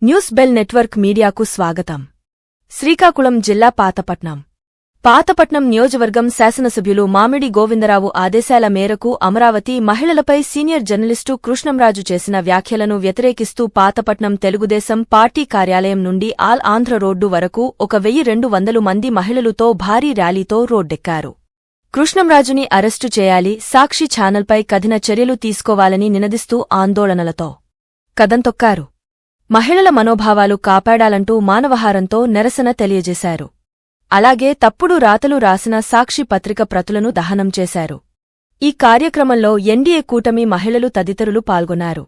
News bell network మీడియాకు స్వాగతం. శ్రీకాకుళం జిల్లా పాతపట్నం నియోజకవర్గం శాసనసభ్యులు మామిడి గోవిందరావు ఆదేశాల మేరకు అమరావతి మహిళలపై సీనియర్ జర్నలిస్టు కృష్ణంరాజు చేసిన వ్యాఖ్యలను వ్యతిరేకిస్తూ పాతపట్నం తెలుగుదేశం పార్టీ కార్యాలయం నుండి ఆల్ ఆంధ్ర రోడ్డు వరకు 1200 మంది మహిళలతో భారీ ర్యాలీతో రోడ్డెక్కారు. కృష్ణంరాజుని అరెస్టు చేయాలి, సాక్షి ఛానల్పై కఠిన చర్యలు తీసుకోవాలని నినదిస్తూ ఆందోళనలతో కదంతొక్కారు. మహిళల మనోభావాలు కాపాడాలంటూ మానవహారంతో నిరసన తెలియజేశారు. అలాగే తప్పుడు రాతలు రాసిన సాక్షి పత్రిక ప్రతులను దహనం చేశారు. ఈ కార్యక్రమంలో ఎన్డీఏ కూటమి మహిళలు తదితరులు పాల్గొన్నారు.